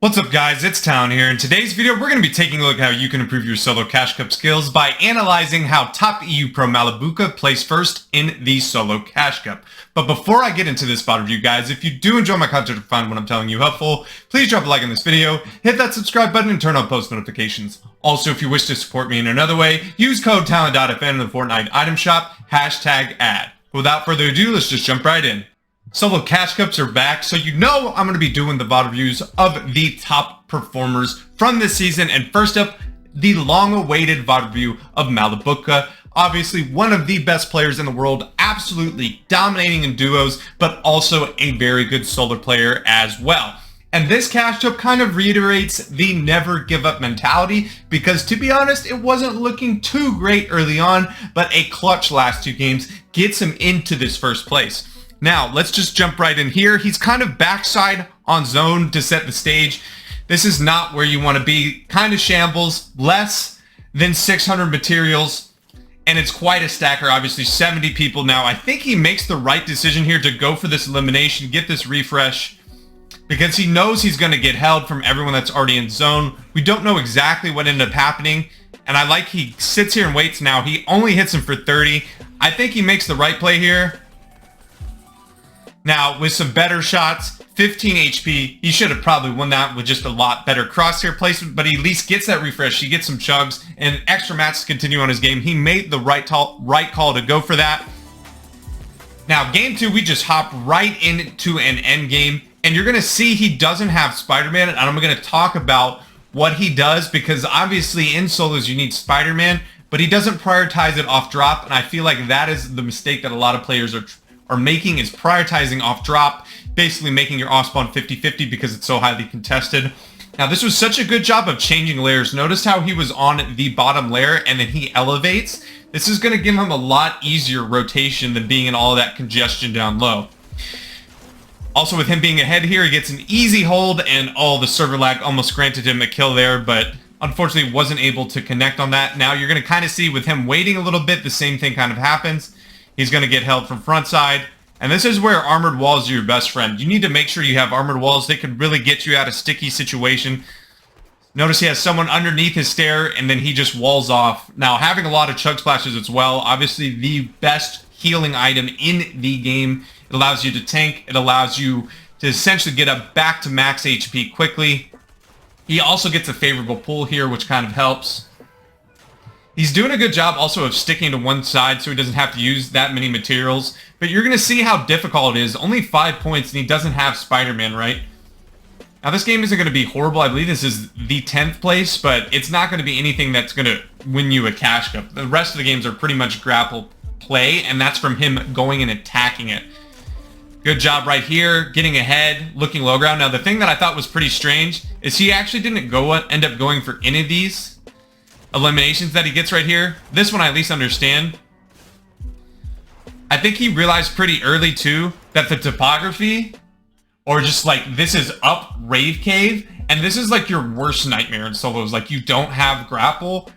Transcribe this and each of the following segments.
What's up guys, it's Town here. In today's video, we're going to be taking a look at how you can improve your solo cash cup skills by analyzing how top EU pro Malabuca plays first in the solo cash cup. But before I get into this spot review guys, if you do enjoy my content or find what I'm telling you helpful, please drop a like on this video, hit that subscribe button and turn on post notifications. Also, if you wish to support me in another way, use code TALENT.fn in the Fortnite item shop, #ad. Without further ado, let's just jump right in. Solo cash cups are back, so you know I'm going to be doing the VOD reviews of the top performers from this season. And first up, the long-awaited VOD review of Malibuca. Obviously, one of the best players in the world, absolutely dominating in duos, but also a very good solo player as well. And this cash cup kind of reiterates the never give up mentality because, to be honest, it wasn't looking too great early on, but a clutch last two games gets him into this first place. Now, let's just jump right in here. He's kind of backside on zone to set the stage. This is not where you want to be. Kind of shambles, less than 600 materials, and it's quite a stacker. Obviously, 70 people now. I think he makes the right decision here to go for this elimination, get this refresh, because he knows he's going to get held from everyone that's already in zone. We don't know exactly what ended up happening, and I like he sits here and waits now. He only hits him for 30. I think he makes the right play here. Now, with some better shots, 15 HP, he should have probably won that with just a lot better crosshair placement, but he at least gets that refresh. He gets some chugs and extra mats to continue on his game. He made the right call to go for that. Now, game two, we just hop right into an end game, and you're going to see he doesn't have Spider-Man, and I'm going to talk about what he does, because obviously in solos you need Spider-Man, but he doesn't prioritize it off drop, and I feel like that is the mistake that a lot of players are making, is prioritizing off drop, basically making your off spawn 50-50 because it's so highly contested. Now, this was such a good job of changing layers. Notice how he was on the bottom layer and then he elevates. This is going to give him a lot easier rotation than being in all of that congestion down low. Also, with him being ahead here, he gets an easy hold, and the server lag almost granted him a kill there, but unfortunately wasn't able to connect on that. Now you're going to kind of see with him waiting a little bit, the same thing kind of happens. He's going to get held from front side. And this is where armored walls are your best friend. You need to make sure you have armored walls. They could really get you out of sticky situation. Notice he has someone underneath his stair, and then he just walls off. Now, having a lot of chug splashes as well, obviously the best healing item in the game. It allows you to tank. It allows you to essentially get up back to max HP quickly. He also gets a favorable pull here, which kind of helps. He's doing a good job also of sticking to one side so he doesn't have to use that many materials. But you're going to see how difficult it is. Only 5 points, and he doesn't have Spider-Man, right? Now, this game isn't going to be horrible. I believe this is the 10th place, but it's not going to be anything that's going to win you a cash cup. The rest of the games are pretty much grapple play, and that's from him going and attacking it. Good job right here, getting ahead, looking low ground. Now, the thing that I thought was pretty strange is he actually didn't end up going for any of these eliminations that he gets right here. This one I at least understand. I think he realized pretty early too that the topography, or just like this is up Rave Cave, and this is like your worst nightmare in solos. Like, you don't have grapple.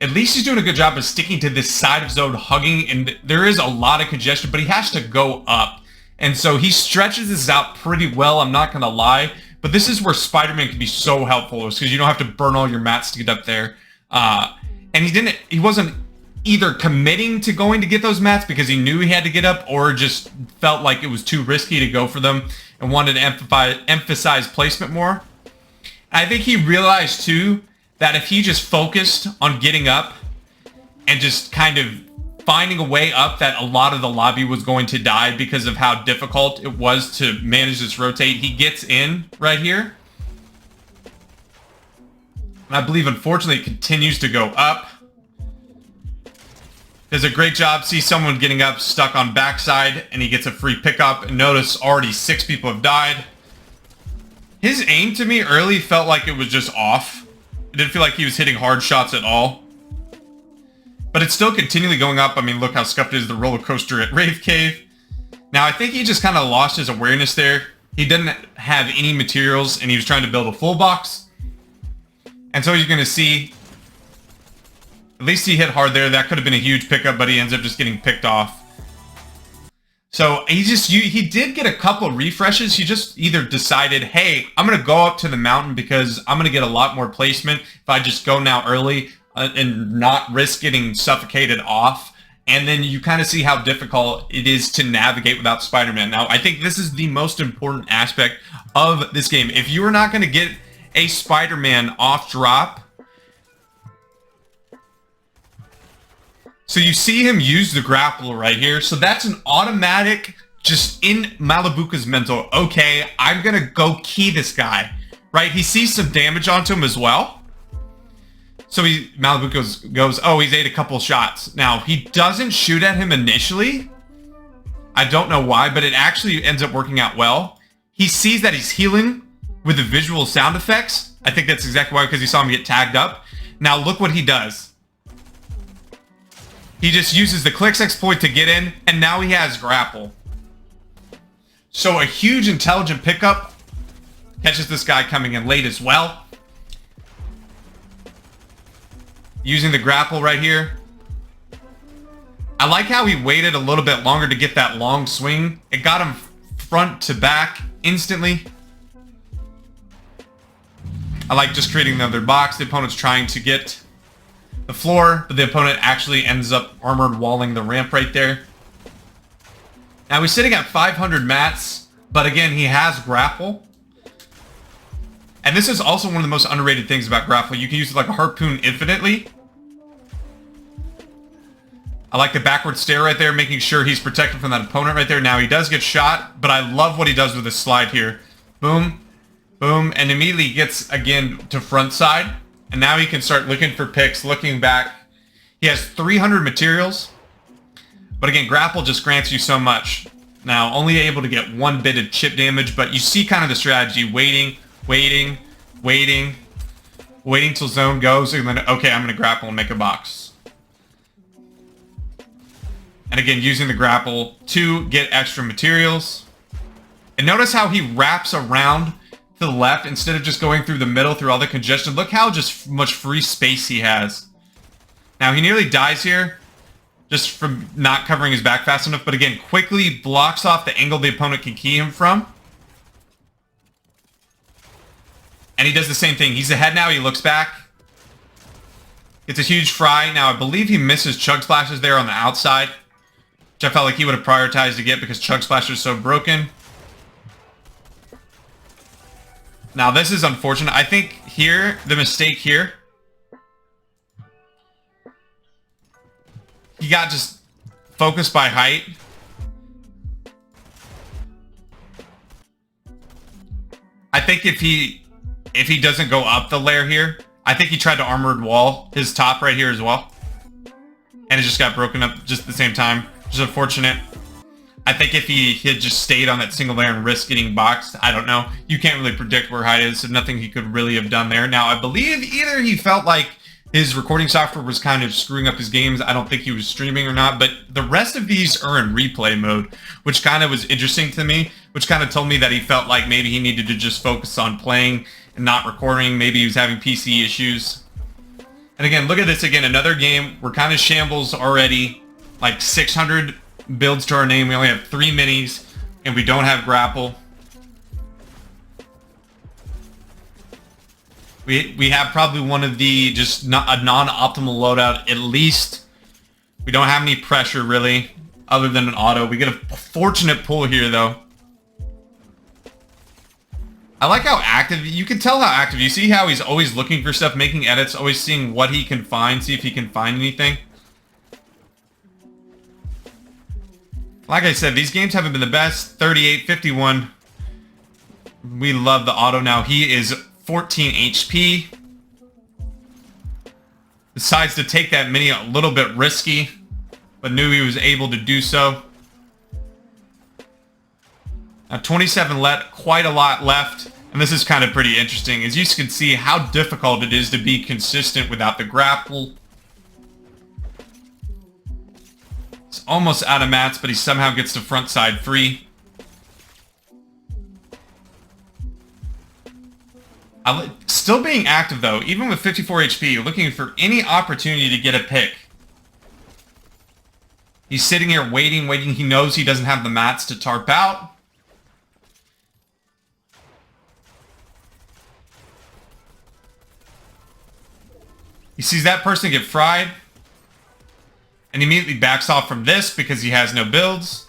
At least he's doing a good job of sticking to this side of zone, hugging, and there is a lot of congestion, but he has to go up. And so he stretches this out pretty well, I'm not gonna lie. But this is where Spider-Man can be so helpful, because you don't have to burn all your mats to get up there. And he wasn't either committing to going to get those mats because he knew he had to get up, or just felt like it was too risky to go for them and wanted to emphasize placement more. I think he realized too that if he just focused on getting up and just kind of finding a way up, that a lot of the lobby was going to die because of how difficult it was to manage this rotate. He gets in right here. I believe, unfortunately, it continues to go up. Does a great job. See someone getting up, stuck on backside, and he gets a free pickup. And notice already 6 people have died. His aim to me early felt like it was just off. It didn't feel like he was hitting hard shots at all. But it's still continually going up. I mean, look how scuffed is the roller coaster at Rave Cave. Now, I think he just kind of lost his awareness there. He didn't have any materials, and he was trying to build a full box. And so you're going to see, at least he hit hard there. That could have been a huge pickup, but he ends up just getting picked off. So he did get a couple refreshes. He just either decided, hey, I'm going to go up to the mountain because I'm going to get a lot more placement if I just go now early and not risk getting suffocated off. And then you kind of see how difficult it is to navigate without Spider-Man. Now, I think this is the most important aspect of this game. If you are not going to get a Spider-Man off drop, so you see him use the grappler right here. So that's an automatic, just in Malibuca's mental, okay, I'm going to go key this guy, right? He sees some damage onto him as well. So Malibuca goes, oh, he's ate a couple shots. Now, he doesn't shoot at him initially. I don't know why, but it actually ends up working out well. He sees that he's healing with the visual sound effects. I think that's exactly why, because he saw him get tagged up. Now, look what he does. He just uses the clicks exploit to get in, and now he has grapple. So a huge intelligent pickup. Catches this guy coming in late as well. Using the grapple right here. I like how he waited a little bit longer to get that long swing. It got him front to back instantly. I like just creating another box. The opponent's trying to get the floor, but the opponent actually ends up armored walling the ramp right there. Now he's sitting at 500 mats, but again, he has grapple. And this is also one of the most underrated things about grapple. You can use it like a harpoon infinitely. I like the backward stare right there, making sure he's protected from that opponent right there. Now he does get shot, but I love what he does with his slide here. Boom, boom, and immediately gets again to front side. And now he can start looking for picks, looking back. He has 300 materials. But again, grapple just grants you so much. Now, only able to get one bit of chip damage, but you see kind of the strategy. Waiting till zone goes, and then, okay, I'm going to grapple and make a box. And again, using the grapple to get extra materials. And notice how he wraps around to the left instead of just going through the middle through all the congestion. Look how just much free space he has. Now he nearly dies here just from not covering his back fast enough, but again, quickly blocks off the angle the opponent can key him from. And he does the same thing. He's ahead now, he looks back. It's a huge fry. Now I believe he misses Chug Splashes there on the outside, which I felt like he would have prioritized to get because Chug Splasher is so broken. Now, this is unfortunate. I think here, the mistake here, he got just focused by height. I think if he doesn't go up the layer here, I think he tried to armored wall his top right here as well. And it just got broken up just at the same time, which is unfortunate. I think if he had just stayed on that single layer and risked getting boxed, I don't know. You can't really predict where height is, so nothing he could really have done there. Now, I believe either he felt like his recording software was kind of screwing up his games. I don't think he was streaming or not, but the rest of these are in replay mode, which kind of was interesting to me, which kind of told me that he felt like maybe he needed to just focus on playing and not recording. Maybe he was having PC issues. And again, look at this again, another game. We're kind of shambles already, like 600 builds to our name. We only have 3 minis, and we don't have grapple. We have probably one of the just a non-optimal loadout. At least we don't have any pressure really, other than an auto. We get a fortunate pull here though. I like how active, you can tell how active. You see how he's always looking for stuff, making edits, always seeing what he can find, see if he can find anything. Like I said, these games haven't been the best. 38, 51. We love the auto now. He is 14 HP. Decides to take that mini a little bit risky, but knew he was able to do so. Now 27 let, quite a lot left. And this is kind of pretty interesting. As you can see how difficult it is to be consistent without the grapple. He's almost out of mats, but he somehow gets the front side free. Still being active though, even with 54 HP, looking for any opportunity to get a pick. He's sitting here waiting. He knows he doesn't have the mats to tarp out. He sees that person get fried. And immediately backs off from this because he has no builds.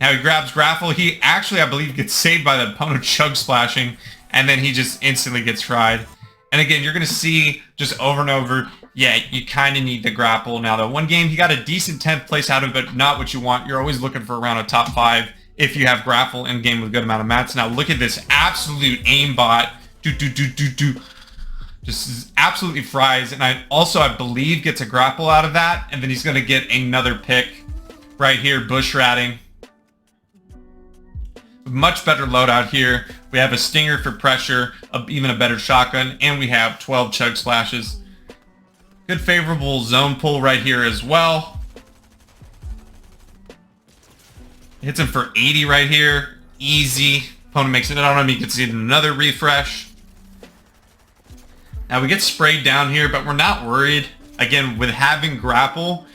Now he grabs grapple. He actually, I believe, gets saved by the opponent chug splashing. And then he just instantly gets fried. And again, you're going to see just over and over, yeah, you kind of need the grapple. Now, the one game, he got a decent 10th place out of it, but not what you want. You're always looking for around a top 5 if you have grapple in game with a good amount of mats. Now, look at this absolute aimbot. Just absolutely fries. And I believe, gets a grapple out of that. And then he's going to get another pick right here, bush ratting. Much better loadout here. We have a stinger for pressure, even a better shotgun, and we have 12 chug splashes. Good favorable zone pull right here as well. Hits him for 80 right here. Easy. Opponent makes it on him. He gets another refresh. Now we get sprayed down here, but we're not worried. Again, with having grapple,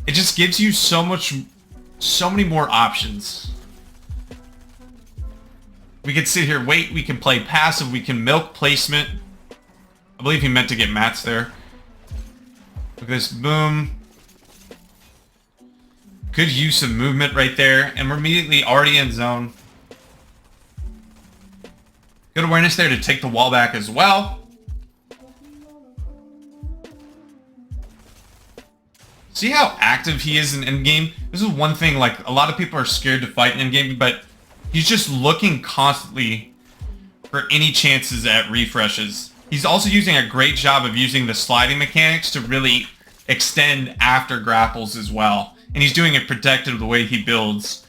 it just gives you so many more options. We can sit here, wait, we can play passive, we can milk placement. I believe he meant to get mats there. Look at this, boom. Good use of movement right there, and we're immediately already in zone. Good awareness there to take the wall back as well. See how active he is in endgame? This is one thing, like, a lot of people are scared to fight in endgame, but he's just looking constantly for any chances at refreshes. He's also using a great job of using the sliding mechanics to really extend after grapples as well. And he's doing it protected the way he builds.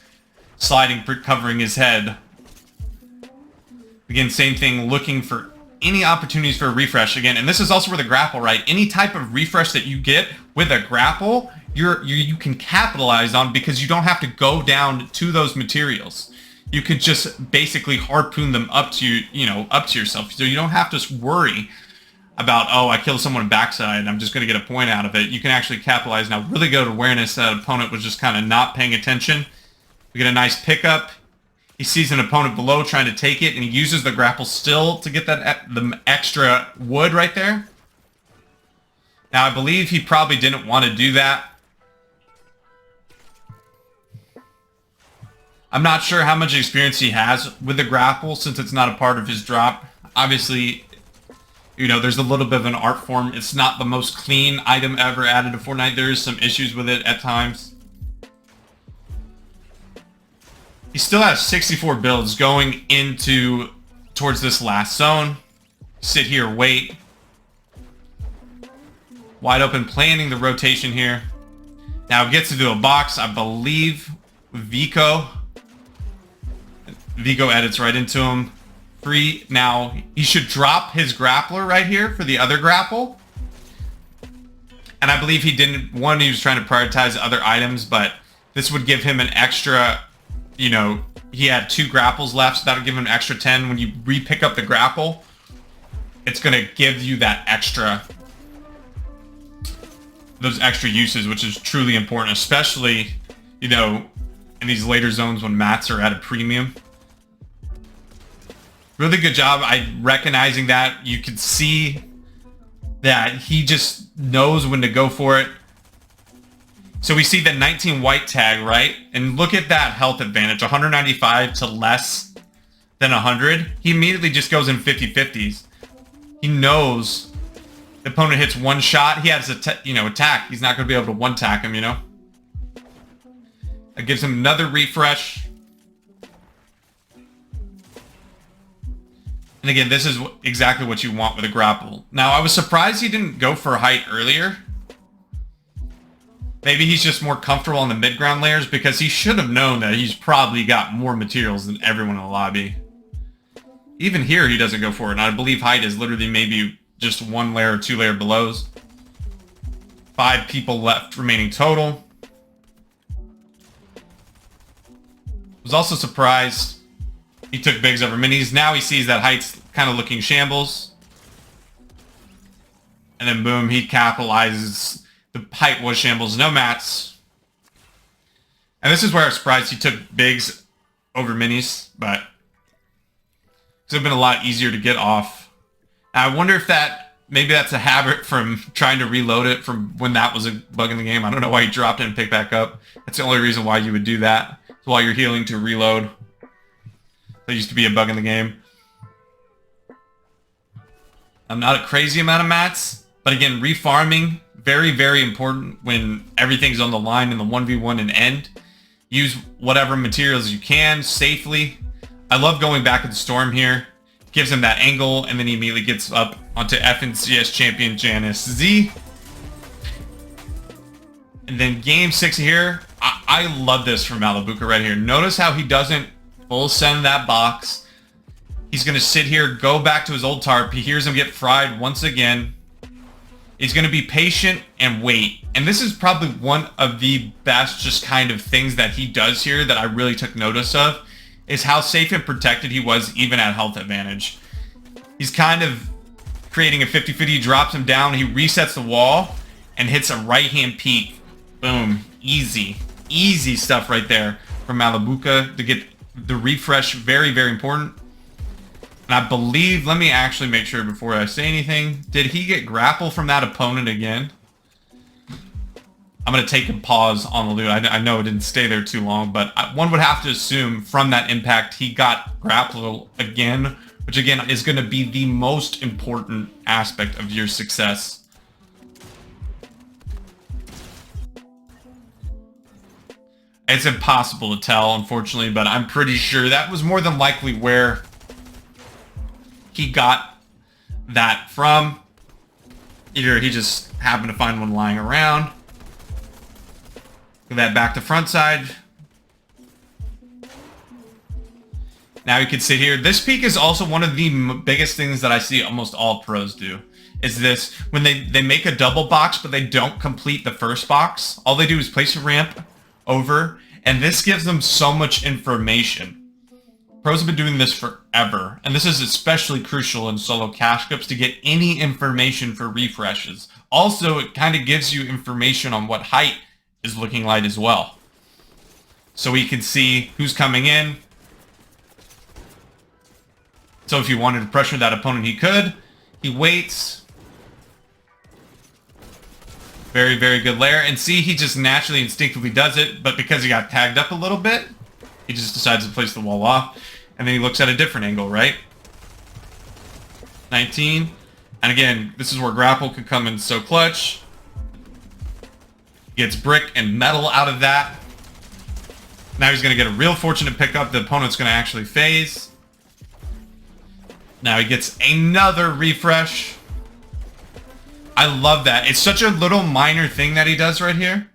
Sliding, covering his head. Again, same thing, looking for any opportunities for a refresh. Again, and this is also where the grapple, right? Any type of refresh that you get with a grapple, you can capitalize on because you don't have to go down to those materials. You could just basically harpoon them up to yourself. So you don't have to worry about, oh, I killed someone backside and I'm just going to get a point out of it. You can actually capitalize. Now, really good awareness. That opponent was just kind of not paying attention. We get a nice pickup. He sees an opponent below trying to take it, and he uses the grapple still to get the extra wood right there. Now, I believe he probably didn't want to do that. I'm not sure how much experience he has with the grapple since it's not a part of his drop. Obviously, there's a little bit of an art form. It's not the most clean item ever added to Fortnite. There is some issues with it at times. He still has 64 builds going towards this last zone. Sit here, wait. Wide open, planning the rotation here. Now gets to do a box, I believe, Vico. Vico edits right into him. Free. Now, he should drop his grappler right here for the other grapple. And I believe he didn't. One, he was trying to prioritize other items, but this would give him an extra, he had 2 grapples left, so that would give him an extra 10. When you re-pick up the grapple, it's going to give you that those extra uses, which is truly important, especially, in these later zones when mats are at a premium. Really good job recognizing that. You could see that he just knows when to go for it. So we see the 19 white tag, right? And look at that health advantage, 195 to less than 100. He immediately just goes in 50-50s. He knows the opponent hits one shot. He has attack. He's not going to be able to one-tack him, That gives him another refresh. And again, this is exactly what you want with a grapple. Now, I was surprised he didn't go for height earlier. Maybe he's just more comfortable on the mid-ground layers because he should have known that he's probably got more materials than everyone in the lobby. Even here, he doesn't go for it. And I believe height is literally maybe just 1 layer or 2 layer belows. 5 people left remaining total. Was also surprised he took bigs over minis. Now he sees that height's kind of looking shambles. And then boom, he capitalizes. The height was shambles, no mats. And this is where I was surprised he took bigs over minis, but it's been a lot easier to get off. I wonder if maybe that's a habit from trying to reload it from when that was a bug in the game. I don't know why you dropped it and picked back up. That's the only reason why you would do that. So while you're healing to reload. That used to be a bug in the game. I'm not a crazy amount of mats, but again, refarming, very, very important when everything's on the line in the 1v1 and end. Use whatever materials you can safely. I love going back at the storm here. Gives him that angle, and then he immediately gets up onto FNCS champion Janice Z. And then game 6 here. I love this from Malibuca right here. Notice how he doesn't full send that box. He's going to sit here, go back to his old tarp. He hears him get fried once again. He's going to be patient and wait. And this is probably one of the best just kind of things that he does here that I really took notice of, is how safe and protected he was even at health advantage. He's kind of creating a 50-50. He drops him down. He resets the wall and hits a right-hand peek. Boom. Easy. Easy stuff right there from Malabuca to get the refresh. Very, very important. And I believe, let me actually make sure before I say anything. Did he get grapple from that opponent again? I'm going to take a pause on the loot. I know it didn't stay there too long, but one would have to assume from that impact he got grapple again, which again is going to be the most important aspect of your success. It's impossible to tell, unfortunately, but I'm pretty sure that was more than likely where he got that from. Either he just happened to find one lying around. Get that back to front side. Now you can sit here. This peak is also one of the biggest things that I see almost all pros do. Is this, when they make a double box, but they don't complete the first box. All they do is place a ramp over, and this gives them so much information. Pros have been doing this forever, and this is especially crucial in solo cash clips to get any information for refreshes. Also, it kind of gives you information on what height is looking like as well. So we can see who's coming in. So if you wanted to pressure that opponent, he could. He waits. Very, very good lair. And see, he just naturally, instinctively does it, but because he got tagged up a little bit, he just decides to place the wall off. And then he looks at a different angle, right? 19. And again, this is where grapple could come in so clutch. Gets brick and metal out of that. Now he's going to get a real fortunate pickup. The opponent's going to actually phase. Now he gets another refresh. I love that. It's such a little minor thing that he does right here.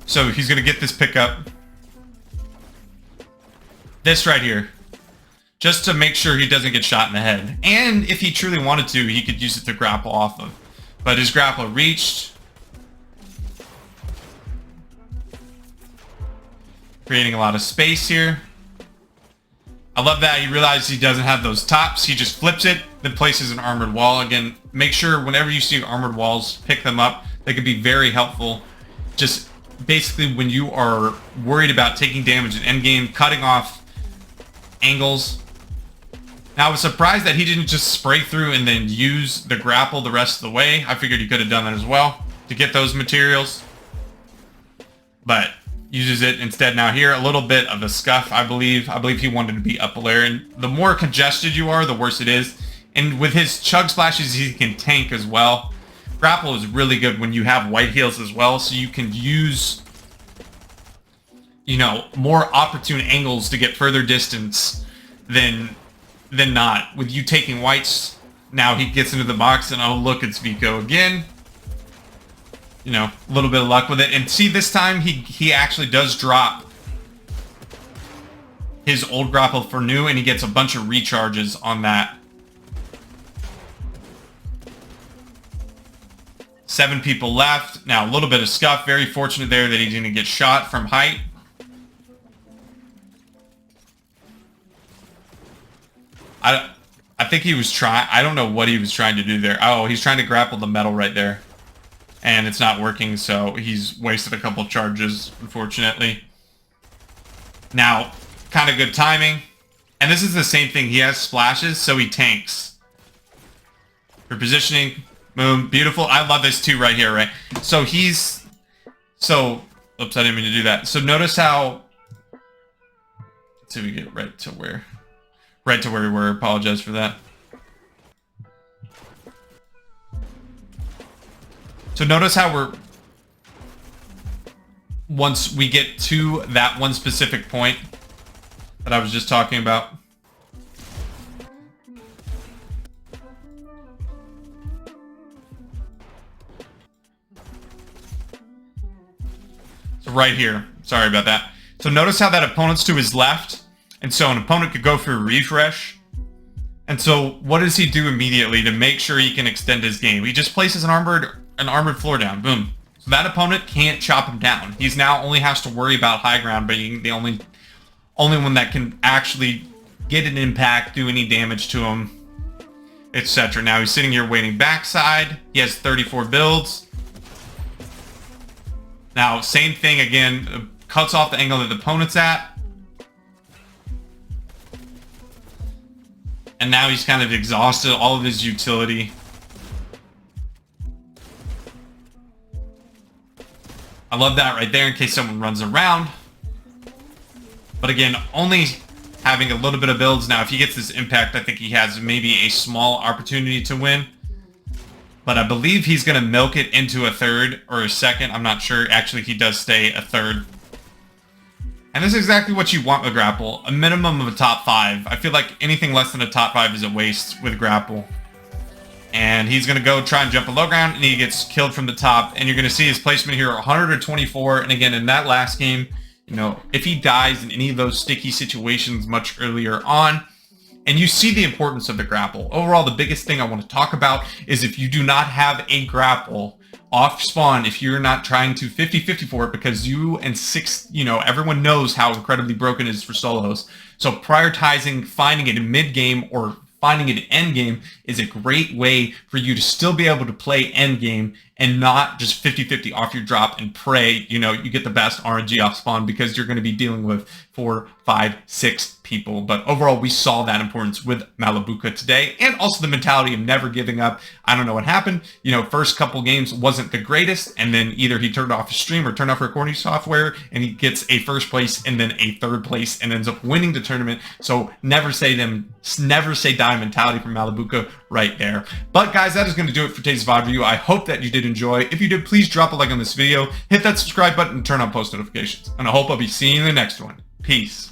So he's going to get this pickup. This right here. Just to make sure he doesn't get shot in the head. And if he truly wanted to, he could use it to grapple off of. But his grapple reached. Creating a lot of space here. I love that he realizes he doesn't have those tops. He just flips it, then places an armored wall. Again, make sure whenever you see armored walls, pick them up. They could be very helpful. Just basically when you are worried about taking damage in endgame, cutting off angles. Now I was surprised that he didn't just spray through and then use the grapple the rest of the way. I figured he could have done that as well to get those materials. But uses it instead now here. A little bit of a scuff, I believe. I believe he wanted to be up a layer. And the more congested you are, the worse it is. And with his chug splashes, he can tank as well. Grapple is really good when you have white heals as well. So you can use, you know, more opportune angles to get further distance than not. With you taking whites, now he gets into the box and oh look, it's Vico again. You know, a little bit of luck with it. And see, this time he actually does drop his old grapple for new, and he gets a bunch of recharges on that. 7 people left. Now, a little bit of scuff. Very fortunate there that he didn't get shot from height. I think he was trying... I don't know what he was trying to do there. Oh, he's trying to grapple the metal right there. and it's not working, so he's wasted a couple charges, unfortunately. Now, kind of good timing. And this is the same thing. He has splashes, so he tanks. For positioning, boom, beautiful. I love this too right here, right? So he's... So, oops, I didn't mean to do that. So notice how... Let's see if we get right to where we were. Apologize for that. So notice how we're... Once we get to that one specific point that I was just talking about. So right here. Sorry about that. So notice how that opponent's to his left. And so an opponent could go for a refresh. And so what does he do immediately to make sure he can extend his game? He just places an armored floor down. Boom. So that opponent can't chop him down. He's now only has to worry about high ground being the only one that can actually get an impact, do any damage to him, etc. Now he's sitting here waiting backside. He has 34 builds. Now, same thing again. Cuts off the angle that the opponent's at. And now he's kind of exhausted all of his utility. I love that right there in case someone runs around. But again, only having a little bit of builds. Now, if he gets this impact, I think he has maybe a small opportunity to win. But I believe he's going to milk it into a third or a second. I'm not sure. Actually, he does stay a third. And this is exactly what you want with grapple. A minimum of a top 5. I feel like anything less than a top 5 is a waste with grapple. And he's going to go try and jump a low ground, and he gets killed from the top. And you're going to see his placement here, 124. And again, in that last game, you know, if he dies in any of those sticky situations much earlier on, and you see the importance of the grapple. Overall, the biggest thing I want to talk about is if you do not have a grapple off spawn, if you're not trying to 50-50 for it, because you and everyone knows how incredibly broken it is for solos. So prioritizing finding it in mid game or finding it in end game is a great way for you to still be able to play end game and not just 50-50 off your drop and pray, you get the best RNG off spawn, because you're going to be dealing with 4, 5, 6 people. But overall, we saw that importance with Malabuca today, and also the mentality of never giving up. I don't know what happened. First couple games wasn't the greatest, and then either he turned off his stream or turned off recording software, and he gets a first place and then a third place and ends up winning the tournament. So never say die mentality from Malabuca right there. But guys, that is going to do it for today's VOD review. I hope that you did enjoy. If you did, please drop a like on this video, hit that subscribe button, and turn on post notifications. And I hope I'll be seeing you in the next one. Peace.